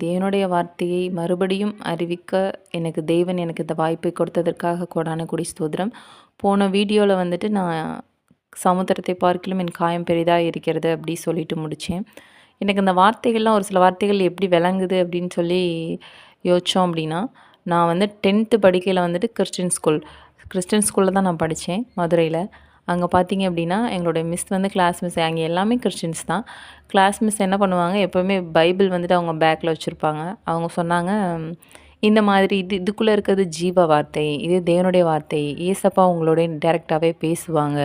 தேவனுடைய வார்த்தையை மறுபடியும் அறிவிக்க தேவன் எனக்கு இந்த வாய்ப்பை கொடுத்ததற்காக கோடான கொடி ஸ்தோத்திரம். போன வீடியோவில் வந்துட்டு நான் சமுத்திரத்தை பார்க்கிலும் என் காயம் பெரிதாக இருக்கிறது அப்படி சொல்லிட்டு முடித்தேன். எனக்கு இந்த வார்த்தைகள்லாம் ஒரு சில வார்த்தைகள் எப்படி விளங்குது அப்படின்னு சொல்லி யோசித்தோம் அப்படின்னா, நான் வந்து 10th படிக்கையில் வந்துட்டு கிறிஸ்டின் ஸ்கூலில் தான் நான் படித்தேன் மதுரையில். அங்கே பார்த்தீங்க அப்படின்னா எங்களுடைய மிஸ் வந்து கிளாஸ் மிஸ், அங்கே எல்லாமே கிறிஸ்டின்ஸ் தான். கிளாஸ் மிஸ் என்ன பண்ணுவாங்க, எப்போவுமே பைபிள் வந்துட்டு அவங்க பேக்கில் வச்சுருப்பாங்க. அவங்க சொன்னாங்க, இந்த மாதிரி இதுக்குள்ளே இருக்கிறது ஜீவ வார்த்தை, இது தேவனுடைய வார்த்தை, ஏசப்பா உங்களோட டைரெக்டாகவே பேசுவாங்க,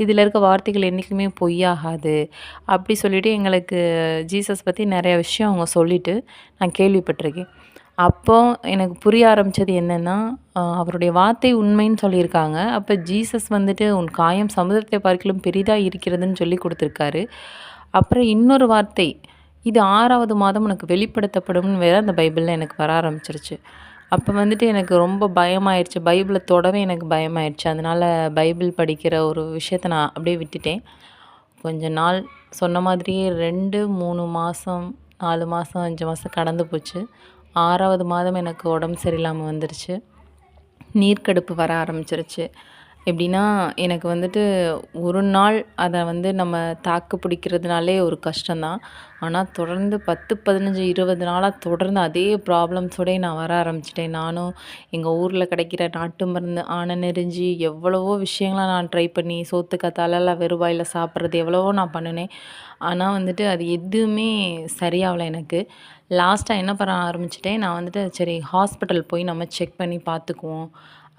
இதில் இருக்க வார்த்தைகள் என்றைக்குமே பொய்யாகாது அப்படி சொல்லிவிட்டு எங்களுக்கு ஜீசஸ் பற்றி நிறைய விஷயம் அவங்க சொல்லிவிட்டு நான் கேள்விப்பட்டிருக்கேன். அப்போ எனக்கு புரிய ஆரம்பித்தது என்னென்னா, அவருடைய வார்த்தை உண்மைன்னு சொல்லியிருக்காங்க. அப்போ ஜீசஸ் வந்துட்டு உன் காயம் சமுத்திரத்தை பார்க்கிலும் பெரிதாக இருக்கிறதுன்னு சொல்லி கொடுத்துருக்காரு. அப்புறம் இன்னொரு வார்த்தை, இது 6வது மாதம் உனக்கு வெளிப்படுத்தப்படும்னு வேறு அந்த பைபிளில் எனக்கு வர ஆரம்பிச்சிருச்சு. அப்போ வந்துட்டு எனக்கு ரொம்ப பயமாயிடுச்சு. பைபிளை தொடவே எனக்கு பயமாயிடுச்சு. அதனால் பைபிள் படிக்கிற ஒரு விஷயத்த நான் அப்படியே விட்டுட்டேன். கொஞ்ச நாள் சொன்ன மாதிரியே 2, 3 மாதம், 4 மாதம், 5 மாதம் கடந்து போச்சு. 6வது மாதம் எனக்கு உடம்பு சரியில்லாமல் வந்துருச்சு. நீர்க்கடுப்பு வர ஆரம்பிச்சிருச்சு. எப்படின்னா, எனக்கு வந்துட்டு ஒரு நாள் அதை வந்து நம்ம தாக்கு பிடிக்கிறதுனாலே ஒரு கஷ்டம்தான். ஆனால் தொடர்ந்து 10, 15, 20 நாளாக தொடர்ந்து அதே ப்ராப்ளம்ஸோடயே நான் வர ஆரம்பிச்சிட்டேன். நானும் எங்கள் ஊரில் கிடைக்கிற நாட்டு மருந்து ஆனநெரிஞ்சி எவ்வளவோ விஷயங்கள நான் ட்ரை பண்ணி, சோத்துக்கத்தால வெறும் வாயில சாப்பிட்றது எவ்வளவோ நான் பண்ணினேன். ஆனால் வந்துட்டு அது எதுவுமே சரியாகல எனக்கு. லாஸ்ட்டாக என்ன பண்ண ஆரம்பிச்சிட்டேன், நான் வந்துட்டு சரி ஹாஸ்பிட்டல் போய் நம்ம செக் பண்ணி பார்த்துக்குவோம்.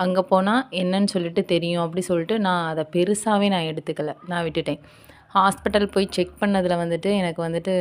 அங்கே போனால் என்னன்னு சொல்லிட்டு தெரியும் அப்படி சொல்லிட்டு நான் அதை பெருசாகவே நான் எடுத்துக்கல. நான் விட்டுட்டேன். ஹாஸ்பிட்டல் போய் செக் பண்ணதில் வந்துட்டு எனக்கு வந்துட்டு